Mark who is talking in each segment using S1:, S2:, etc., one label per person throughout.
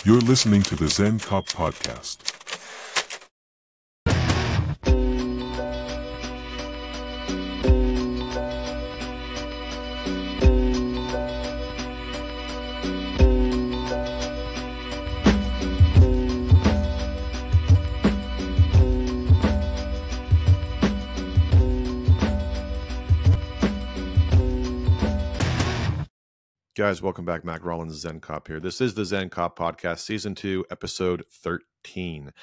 S1: You're listening to the Zen Cop Podcast.
S2: Guys, welcome back. Mac Rollins, Zen Cop here. This is the Zen Cop Podcast, Season 2, Episode 13.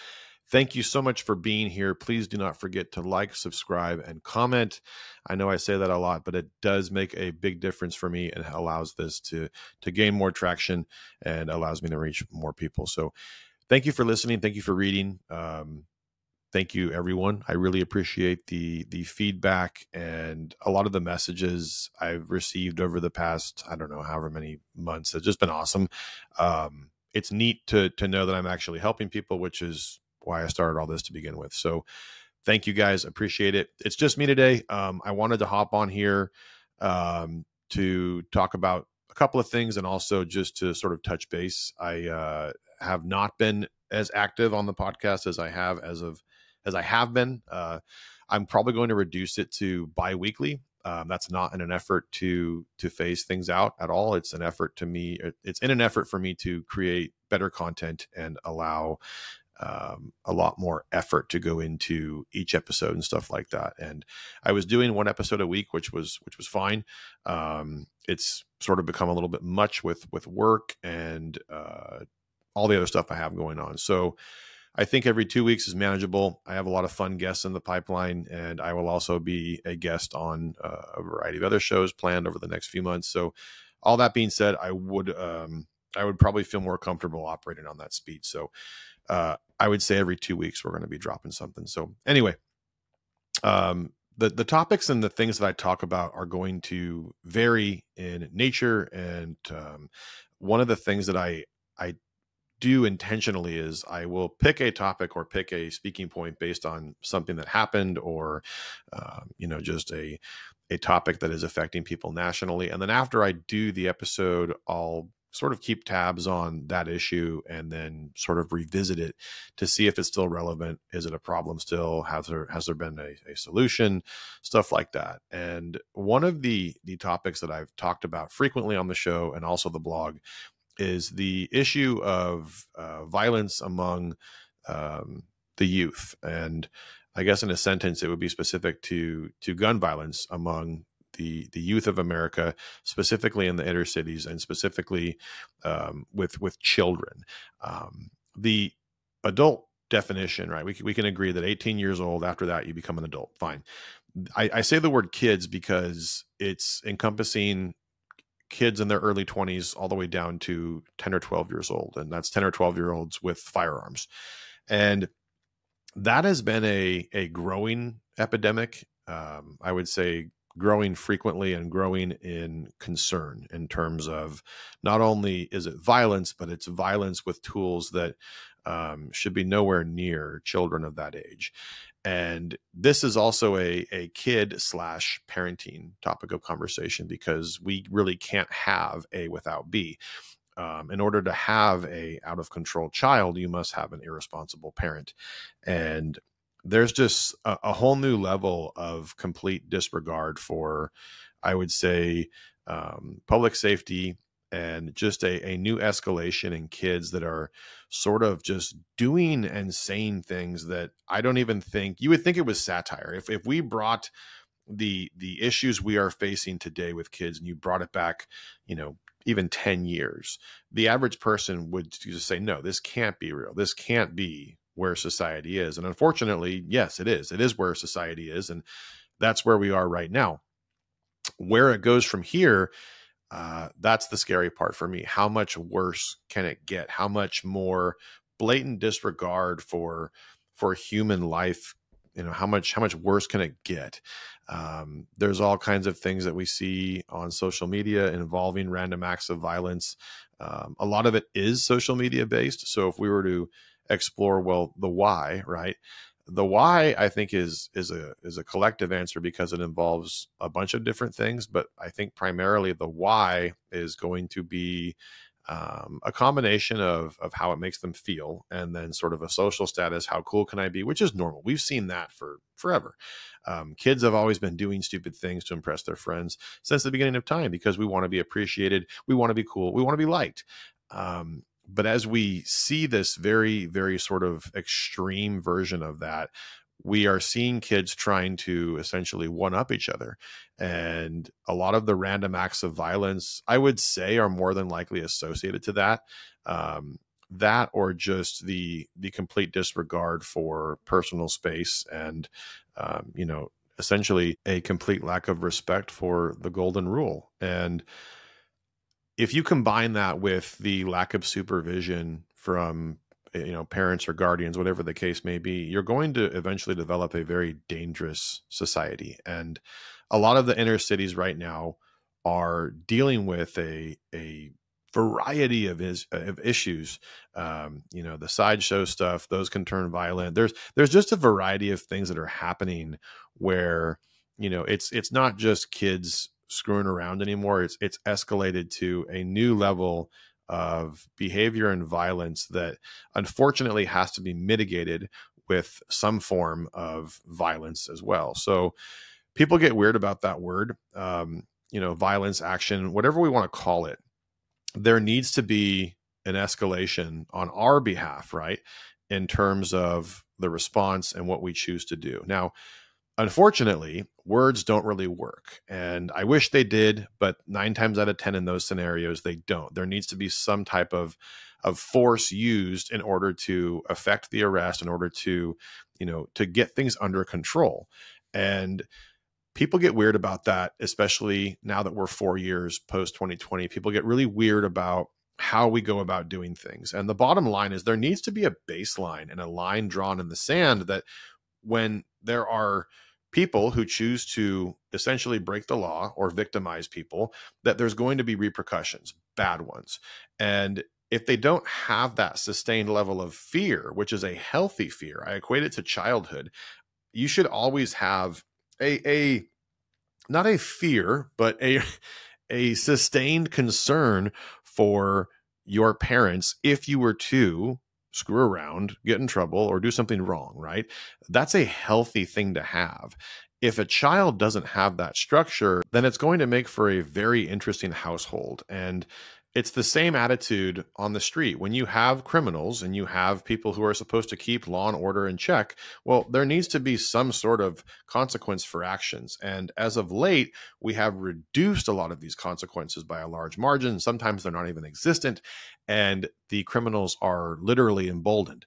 S2: Thank you so much for being here. Please do not forget to like, subscribe, and comment. I know I say that a lot, but it does make a big difference for me and allows this to gain more traction and allows me to reach more people. So thank you for listening. Thank you for reading. Thank you, everyone. I really appreciate the feedback and a lot of the messages I've received over the past, I don't know, however many months. It's just been awesome. It's neat to know that I'm actually helping people, which is why I started all this to begin with. So thank you guys. Appreciate it. It's just me today. I wanted to hop on here to talk about a couple of things and also just to sort of touch base. I have not been as active on the podcast as I have been. I'm probably going to reduce it to bi-weekly. That's not in an effort to phase things out at all. It's in an effort for me to create better content and allow a lot more effort to go into each episode and stuff like that. And I was doing one episode a week, which was fine. It's sort of become a little bit much with work and all the other stuff I have going on. So I think every 2 weeks is manageable. I have a lot of fun guests in the pipeline, and I will also be a guest on a variety of other shows planned over the next few months. So all that being said, I would probably feel more comfortable operating on that speed. So I would say every 2 weeks we're going to be dropping something. So anyway, the topics and the things that I talk about are going to vary in nature. And one of the things that I do intentionally is I will pick a topic or pick a speaking point based on something that happened or, just a topic that is affecting people nationally. And then after I do the episode, I'll sort of keep tabs on that issue and then sort of revisit it to see if it's still relevant. Is it a problem still? Has there been a solution? Stuff like that. And one of the topics that I've talked about frequently on the show and also the blog is the issue of violence among the youth. And I guess in a sentence, it would be specific to gun violence among the youth of America, specifically in the inner cities and specifically with children. The adult definition, right? We can agree that 18 years old, after that, you become an adult. Fine. I say the word kids because it's encompassing kids in their early 20s all the way down to 10 or 12 years old. And that's 10 or 12-year-olds with firearms. And that has been a growing epidemic. I would say growing frequently and growing in concern in terms of not only is it violence, but it's violence with tools that should be nowhere near children of that age. And this is also a kid/parenting topic of conversation because we really can't have A without B. In order to have a out of control child, you must have an irresponsible parent. And there's just a whole new level of complete disregard for, I would say, public safety and just a new escalation in kids that are sort of just doing and saying things that I don't even think you would think it was satire. If we brought the issues we are facing today with kids and you brought it back, even 10 years, the average person would just say, no, this can't be real. This can't be where society is. And unfortunately, yes, it is. It is where society is. And that's where we are right now. Where it goes from here, that's the scary part for me. How much worse can it get? How much more blatant disregard for human life? How much worse can it get? There's all kinds of things that we see on social media involving random acts of violence. A lot of it is social media based. So if we were to explore, well, the why, right? The why, I think, is a collective answer because it involves a bunch of different things. But I think primarily the why is going to be a combination of how it makes them feel, and then sort of a social status, how cool can I be, which is normal. We've seen that for forever. Kids have always been doing stupid things to impress their friends since the beginning of time, because we want to be appreciated, we want to be cool, we want to be liked. But as we see this very, very sort of extreme version of that, we are seeing kids trying to essentially one up each other. And a lot of the random acts of violence, I would say, are more than likely associated to that. That, or just the complete disregard for personal space, and, essentially a complete lack of respect for the golden rule. And if you combine that with the lack of supervision from parents or guardians, whatever the case may be, you're going to eventually develop a very dangerous society. And a lot of the inner cities right now are dealing with a variety of issues. The sideshow stuff, those can turn violent. There's just a variety of things that are happening where it's not just kids screwing around anymore. It's escalated to a new level of behavior and violence that unfortunately has to be mitigated with some form of violence as well. So people get weird about that word, violence, action, whatever we want to call it. There needs to be an escalation on our behalf, right, in terms of the response and what we choose to do. Now, unfortunately, words don't really work, and I wish they did, but 9 times out of 10 in those scenarios, they don't. There needs to be some type of force used in order to affect the arrest, in order to, to get things under control. And people get weird about that, especially now that we're 4 years post 2020. People get really weird about how we go about doing things. And the bottom line is there needs to be a baseline and a line drawn in the sand that when there are people who choose to essentially break the law or victimize people, that there's going to be repercussions, bad ones. And if they don't have that sustained level of fear, which is a healthy fear, I equate it to childhood. You should always have a not a fear, but a sustained concern for your parents if you were to screw around, get in trouble, or do something wrong, right? That's a healthy thing to have. If a child doesn't have that structure, then it's going to make for a very interesting household. And it's the same attitude on the street. When you have criminals and you have people who are supposed to keep law and order in check, well, there needs to be some sort of consequence for actions. And as of late, we have reduced a lot of these consequences by a large margin. Sometimes they're not even existent, and the criminals are literally emboldened.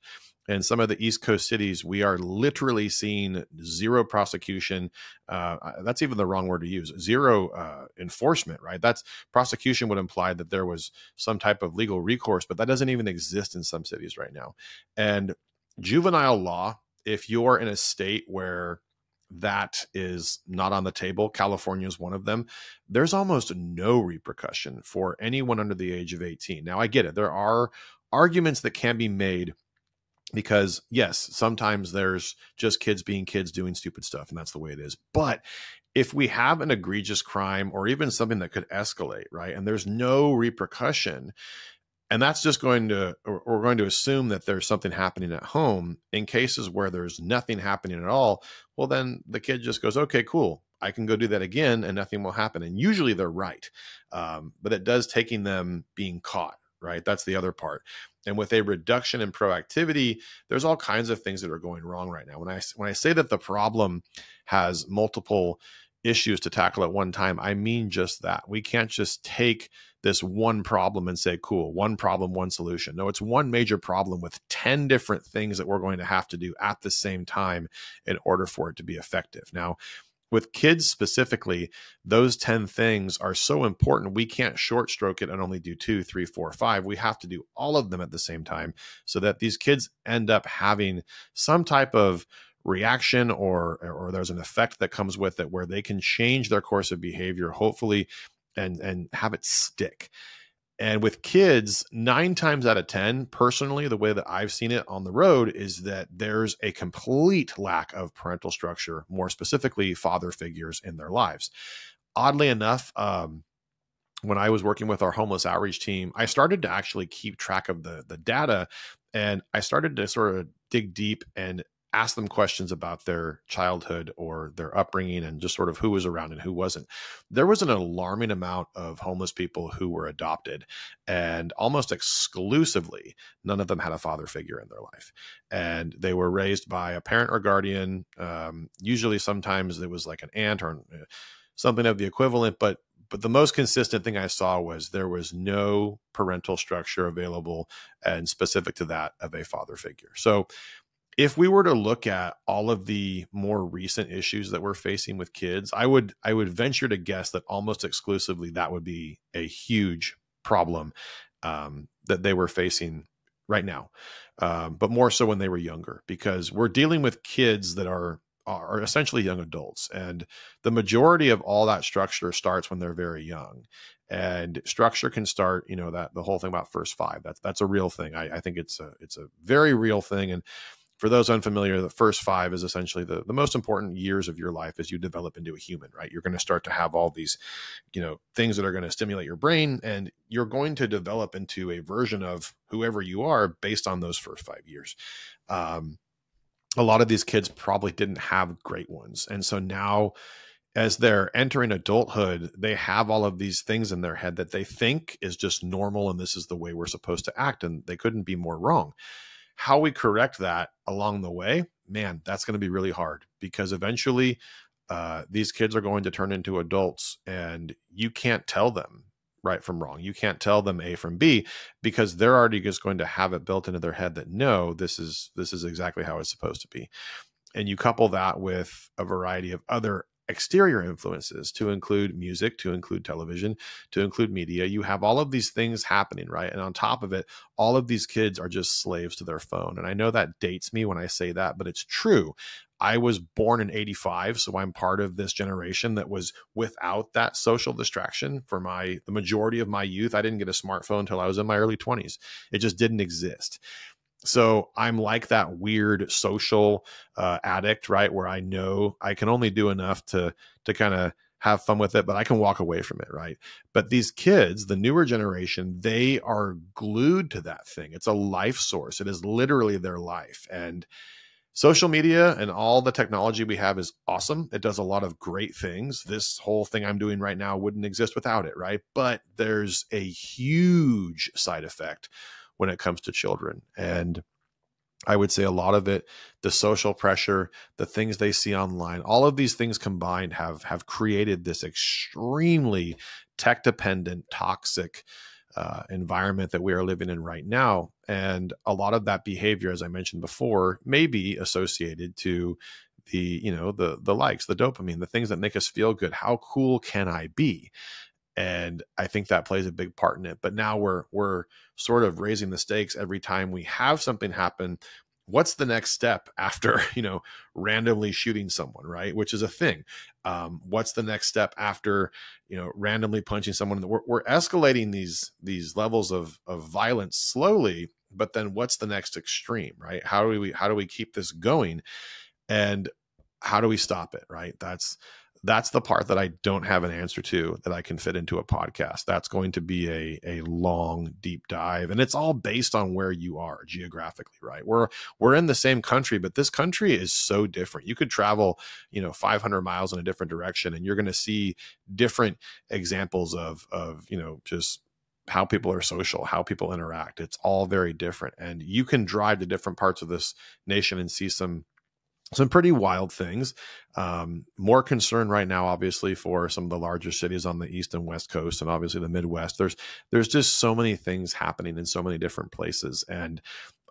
S2: In some of the East Coast cities, we are literally seeing zero prosecution. That's even the wrong word to use. Zero enforcement, right? That's prosecution would imply that there was some type of legal recourse, but that doesn't even exist in some cities right now. And juvenile law, if you're in a state where that is not on the table, California is one of them, there's almost no repercussion for anyone under the age of 18. Now, I get it. There are arguments that can be made, because yes, sometimes there's just kids being kids doing stupid stuff, and that's the way it is. But if we have an egregious crime or even something that could escalate, right, and there's no repercussion, and that's just going to, or we're going to assume that there's something happening at home, in cases where there's nothing happening at all, well, then the kid just goes, okay, cool, I can go do that again and nothing will happen. And usually they're right. But it does taking them being caught, right? That's the other part. And with a reduction in proactivity, there's all kinds of things that are going wrong right now. When I say that the problem has multiple issues to tackle at one time, I mean just that. We can't just take this one problem and say, cool, one problem, one solution. No, it's one major problem with 10 different things that we're going to have to do at the same time in order for it to be effective. Now, with kids specifically, those 10 things are so important. We can't short stroke it and only do 2, 3, 4, 5. We have to do all of them at the same time so that these kids end up having some type of reaction or there's an effect that comes with it where they can change their course of behavior, hopefully, and have it stick. And with kids, 9 times out of 10, personally, the way that I've seen it on the road is that there's a complete lack of parental structure, more specifically father figures in their lives. Oddly enough, when I was working with our homeless outreach team, I started to actually keep track of the data, and I started to sort of dig deep and ask them questions about their childhood or their upbringing and just sort of who was around and who wasn't. There was an alarming amount of homeless people who were adopted, and almost exclusively, none of them had a father figure in their life. And they were raised by a parent or guardian. Usually, sometimes it was like an aunt or something of the equivalent, but the most consistent thing I saw was there was no parental structure available and specific to that of a father figure. So if we were to look at all of the more recent issues that we're facing with kids, I would venture to guess that almost exclusively that would be a huge problem that they were facing right now, but more so when they were younger, because we're dealing with kids that are essentially young adults, and the majority of all that structure starts when they're very young. And structure can start, that the whole thing about first five, that's a real thing. I think it's a very real thing. And for those unfamiliar, the first five is essentially the most important years of your life as you develop into a human, right? You're going to start to have all these, things that are going to stimulate your brain, and you're going to develop into a version of whoever you are based on those first 5 years. A lot of these kids probably didn't have great ones. And so now, as they're entering adulthood, they have all of these things in their head that they think is just normal, and this is the way we're supposed to act, and they couldn't be more wrong. How we correct that along the way, man, that's going to be really hard, because eventually these kids are going to turn into adults, and you can't tell them right from wrong. You can't tell them A from B, because they're already just going to have it built into their head that no, this is exactly how it's supposed to be. And you couple that with a variety of other exterior influences, to include music, to include television, to include media. You have all of these things happening, right? And on top of it, all of these kids are just slaves to their phone. And I know that dates me when I say that, but it's true. I was born in 85, so I'm part of this generation that was without that social distraction for the majority of my youth. I didn't get a smartphone until I was in my early 20s. It just didn't exist. So I'm like that weird social addict, right? Where I know I can only do enough to kind of have fun with it, but I can walk away from it, right? But these kids, the newer generation, they are glued to that thing. It's a life source. It is literally their life. And social media and all the technology we have is awesome. It does a lot of great things. This whole thing I'm doing right now wouldn't exist without it, right? But there's a huge side effect when it comes to children. And I would say a lot of it, the social pressure, the things they see online, all of these things combined have created this extremely tech dependent, toxic environment that we are living in right now. And a lot of that behavior, as I mentioned before, may be associated to the likes, the dopamine, the things that make us feel good. How cool can I be? And I think that plays a big part in it. But now we're sort of raising the stakes every time we have something happen. What's the next step after, randomly shooting someone, right? Which is a thing. What's the next step after, randomly punching someone? We're escalating these levels of violence slowly, but then what's the next extreme, right? How do we keep this going? And how do we stop it, right? That's the part that I don't have an answer to that I can fit into a podcast. That's going to be a long, deep dive. And it's all based on where you are geographically, right? We're in the same country, but this country is so different. You could travel, 500 miles in a different direction, and you're going to see different examples of just how people are social, how people interact. It's all very different. And you can drive to different parts of this nation and see some pretty wild things. More concern right now, obviously, for some of the larger cities on the East and West Coast, and obviously the Midwest. There's just so many things happening in so many different places. And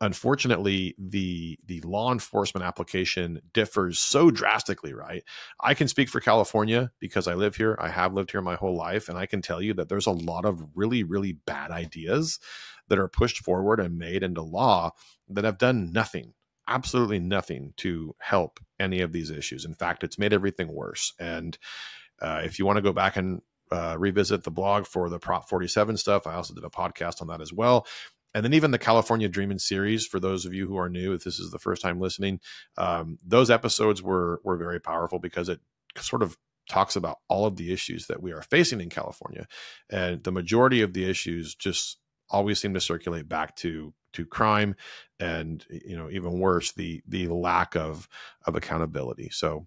S2: unfortunately, the law enforcement application differs so drastically, right? I can speak for California because I live here. I have lived here my whole life. And I can tell you that there's a lot of really, really bad ideas that are pushed forward and made into law that have done nothing, absolutely nothing to help any of these issues. In fact, it's made everything worse. And if you want to go back and revisit the blog for the Prop 47 stuff, I also did a podcast on that as well. And then even the California Dreaming series, for those of you who are new, if this is the first time listening, those episodes were very powerful because it sort of talks about all of the issues that we are facing in California. And the majority of the issues just always seem to circulate back to crime, and, you know, even worse, the lack of accountability. So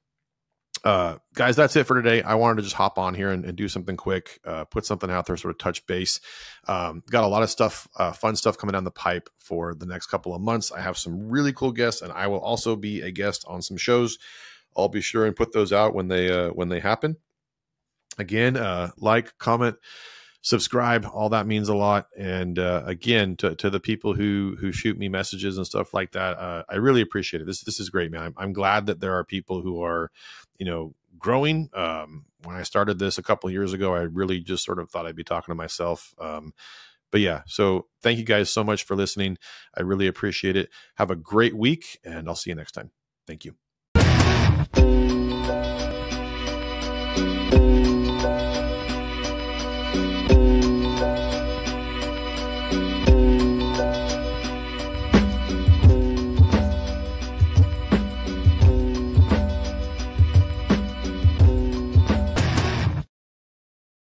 S2: guys, that's it for today. I wanted to just hop on here and do something quick, put something out there, sort of touch base. Got a lot of stuff, fun stuff coming down the pipe for the next couple of months. I have some really cool guests, and I will also be a guest on some shows. I'll be sure and put those out when they happen. Again, like, comment, subscribe, all that means a lot. And again, to the people who shoot me messages and stuff like that, I really appreciate it. This is great, man. I'm glad that there are people who are, you know, growing. When I started this a couple of years ago, I really just sort of thought I'd be talking to myself. But yeah, so thank you guys so much for listening. I really appreciate it. Have a great week, and I'll see you next time. Thank you.